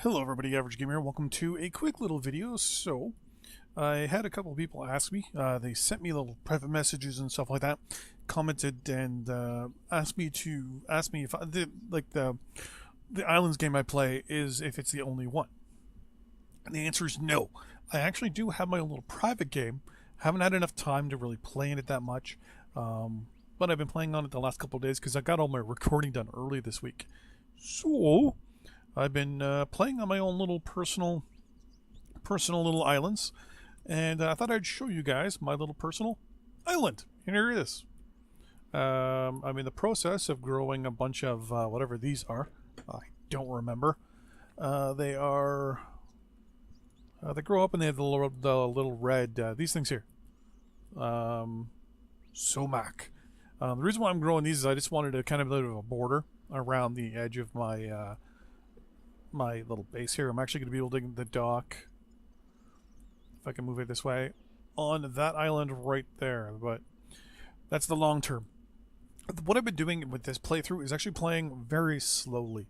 Hello everybody, Average Gamer. Welcome to a quick little video. So, I had a couple of people ask me, they sent me little private messages and stuff like that, commented and asked me if the Islands game I play is if it's the only one. And the answer is no. I actually do have my own little private game. Haven't had enough time to really play in it that much, but I've been playing on it the last couple of days because I got all my recording done early this week. So I've been playing on my own little personal little islands, and I thought I'd show you guys my little personal island. And here it is. I'm in the process of growing a bunch of whatever these are. I don't remember. They are. They grow up and they have the little red these things here. Sumac. The reason why I'm growing these is I just wanted a kind of a little border around the edge of my my little base here. I'm actually going to be building the dock, if I can move it this way, on that island right there. But that's the long term. What I've been doing with this playthrough is actually playing very slowly.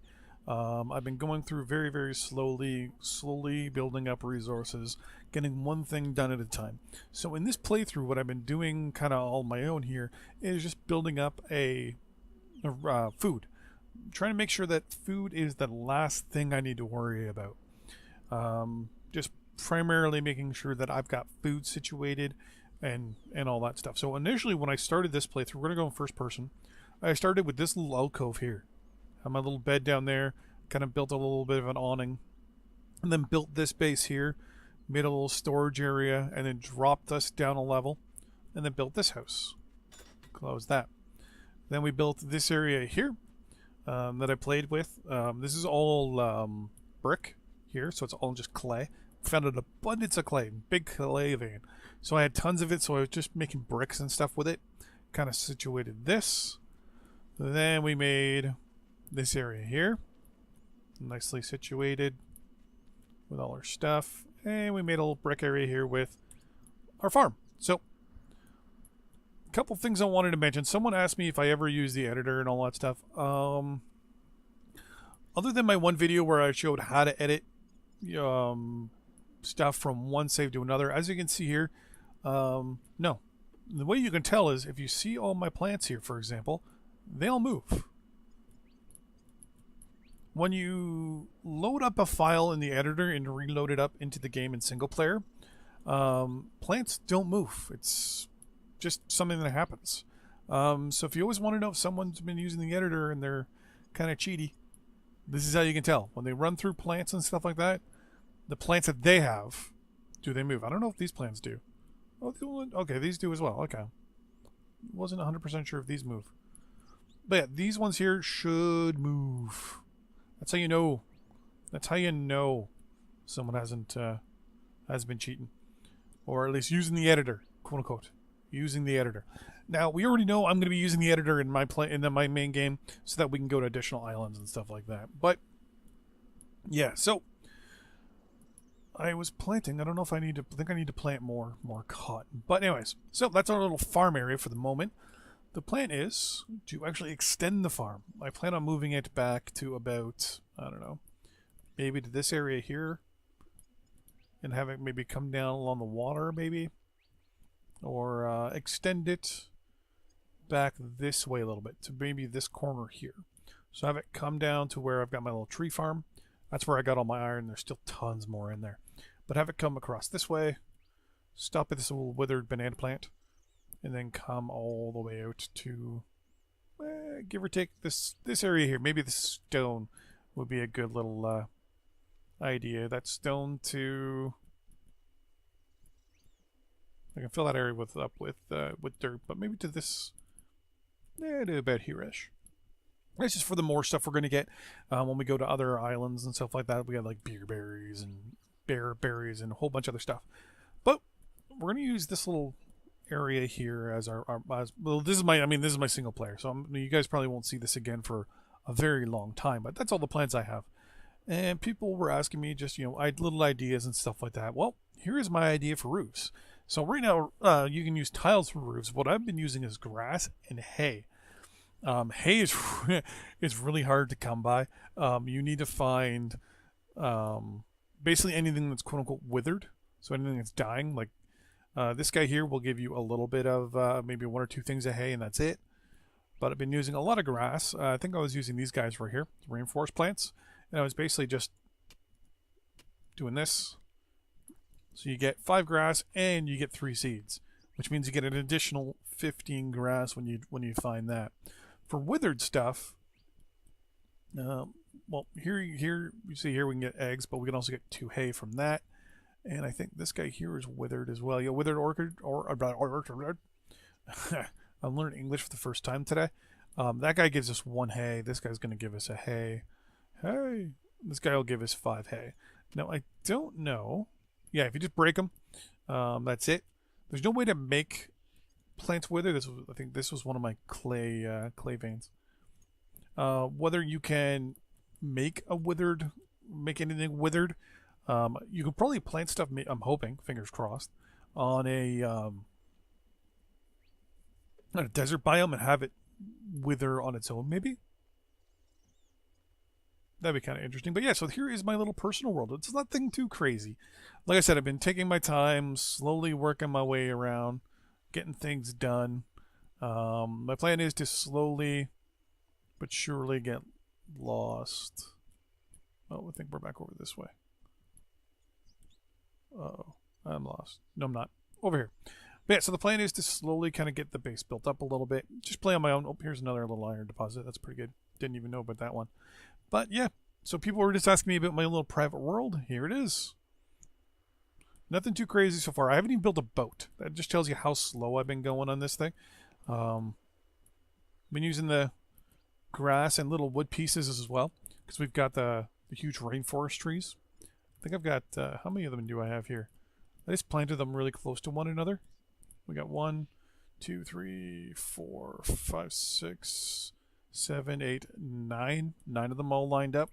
I've been going through very slowly building up resources, getting one thing done at a time. So in this playthrough, what I've been doing kind of all my own here is just building up a food. Trying to make sure that food is the last thing I need to worry about. Just primarily making sure that I've got food situated and all that stuff. So initially when I started this playthrough, we're going to go in first person. I started with this little alcove here. Had my little bed down there, kind of built a little bit of an awning, and then built this base here, made a little storage area, and then dropped us down a level, and then built this house. Close that. Then we built this area here that I played with. This is all brick here, so it's all just clay. Found an abundance of clay, big clay vein. So I had tons of it, so I was just making bricks and stuff with it. Kind of situated this. Then we made this area here, nicely situated with all our stuff, and we made a little brick area here with our farm. So a couple things I wanted to mention. Someone asked me if I ever use the editor and all that stuff. Other than my one video where I showed how to edit stuff from one save to another, as you can see here, no. The way you can tell is if you see all my plants here, for example, they all move. When you load up a file in the editor and reload it up into the game in single player, plants don't move. It's just something that happens. So if you always want to know if someone's been using the editor and they're kind of cheaty, this is how you can tell. When they run through plants and stuff like that, the plants that they have, do they move? I don't know if these plants do. Oh, okay, these do as well. Okay. Wasn't 100% sure if these move. But yeah, these ones here should move. That's how you know. That's how you know someone has been cheating, or at least using the editor, quote unquote, using the editor. Now we already know I'm going to be using the editor in my my main game, so that we can go to additional islands and stuff like that. But yeah, so I was planting. I don't know if I need to. I think I need to plant more cotton. But anyways, so that's our little farm area for the moment. The plan is to actually extend the farm. I plan on moving it back to about, I don't know, maybe to this area here, and have it maybe come down along the water, maybe, or extend it back this way a little bit to maybe this corner here. So have it come down to where I've got my little tree farm. That's where I got all my iron. There's still tons more in there, but have it come across this way, stop at this little withered banana plant, and then come all the way out to, give or take, this area here. Maybe the stone would be a good little idea. That stone to, I can fill that area with dirt, but maybe to this, to about here-ish. That's just for the more stuff we're going to get when we go to other islands and stuff like that. We got like beer berries and bear berries and a whole bunch of other stuff. But we're going to use this little area here as well. This is my single player, so you guys probably won't see this again for a very long time, but that's all the plans I have. And people were asking me just little ideas and stuff like that. Well, here is my idea for roofs. So right now you can use tiles for roofs. What I've been using is grass and hay. Hay is it's really hard to come by. You need to find basically anything that's quote unquote withered. So anything that's dying, like this guy here will give you a little bit of maybe 1 or 2 things of hay, and that's it. But I've been using a lot of grass. I think I was using these guys right here, rainforest plants, and I was basically just doing this. So you get 5 grass and you get 3 seeds, which means you get an additional 15 grass when you find that. For withered stuff, well, here you see here we can get eggs, but we can also get 2 hay from that. And I think this guy here is withered as well. Yeah, withered orchid or orchard. I'm learning English for the first time today. That guy gives us 1 hay. This guy's going to give us a hay. Hey, this guy will give us 5 hay. Now I don't know. Yeah, if you just break them, that's it. There's no way to make plants wither. I think this was one of my clay veins. Whether you can make anything withered, you could probably plant stuff. I'm hoping, fingers crossed, on a desert biome and have it wither on its own. Maybe that'd be kind of interesting. But yeah, so here is my little personal world. It's nothing too crazy. Like I said, I've been taking my time, slowly working my way around, getting things done. My plan is to slowly but surely get lost. Oh, I think we're back over this way. Uh-oh, I'm lost. No, I'm not. Over here. But yeah, so the plan is to slowly kind of get the base built up a little bit. Just play on my own. Oh, here's another little iron deposit. That's pretty good. Didn't even know about that one. But yeah, so people were just asking me about my little private world. Here it is. Nothing too crazy so far. I haven't even built a boat. That just tells you how slow I've been going on this thing. Been using the grass and little wood pieces as well, because we've got the huge rainforest trees. I think I've got, how many of them do I have here? I just planted them really close to one another. We got 1, 2, 3, 4, 5, 6, 7, 8, 9. 9 of them all lined up.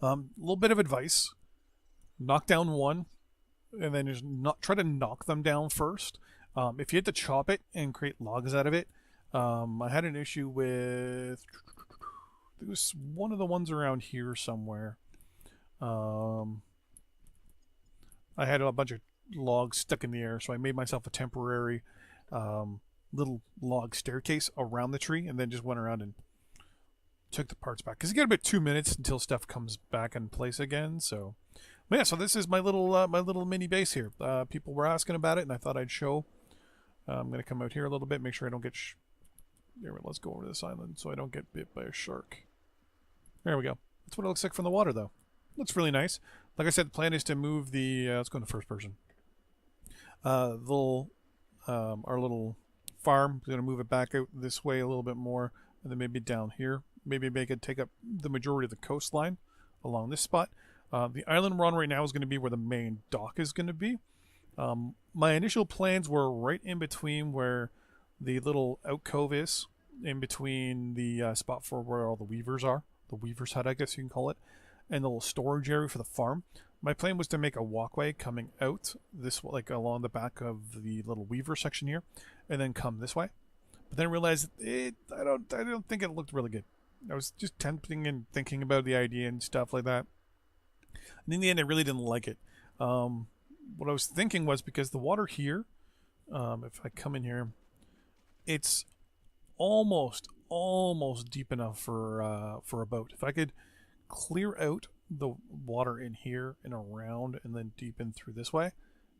A little bit of advice. Knock down one, and then just try to knock them down first. If you had to chop it and create logs out of it, I had an issue with, it was one of the ones around here somewhere. I had a bunch of logs stuck in the air, so I made myself a temporary little log staircase around the tree, and then just went around and took the parts back, because you get about 2 minutes until stuff comes back in place again. So, but yeah, so this is my little mini base here. People were asking about it, and I thought I'd show. I'm gonna come out here a little bit, make sure I don't get. There, let's go over to this island so I don't get bit by a shark. There we go. That's what it looks like from the water, though. Looks really nice. Like I said, the plan is to move the. Let's go into first person. Our little farm. We're gonna move it back out this way a little bit more, and then maybe down here. Maybe make it take up the majority of the coastline along this spot. The island we're on right now is going to be where the main dock is going to be. My initial plans were right in between where the little alcove is, in between the spot for where all the weavers are, the weaver's hut, I guess you can call it, and the little storage area for the farm. My plan was to make a walkway coming out this, like along the back of the little weaver section here, and then come this way. But then I realized I don't think it looked really good. I was just tempting and thinking about the idea and stuff like that. And in the end, I really didn't like it. What I was thinking was, because the water here, if I come in here, it's almost deep enough for a boat. If I could clear out the water in here and around, and then deepen through this way,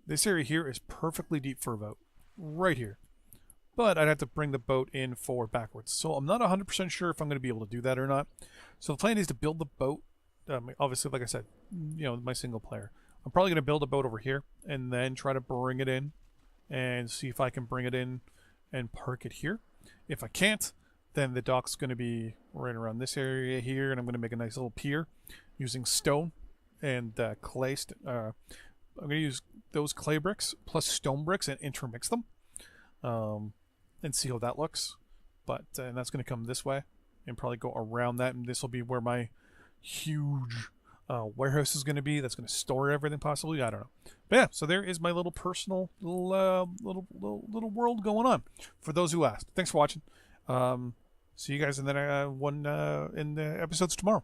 this area here is perfectly deep for a boat, right here. But I'd have to bring the boat in forward backwards. So I'm not 100% sure if I'm going to be able to do that or not. So the plan is to build the boat. Obviously, like I said, my single player. I'm probably going to build a boat over here and then try to bring it in and see if I can bring it in and park it here. If I can't, then the dock's going to be right around this area here, and I'm going to make a nice little pier using stone and clay. I'm going to use those clay bricks plus stone bricks and intermix them. And see how that looks. But and that's going to come this way and probably go around that, and this will be where my huge warehouse is going to be. That's going to store everything possibly. I don't know. But yeah, so there is my little personal little world going on. For those who asked, thanks for watching. See you guys in the episodes tomorrow.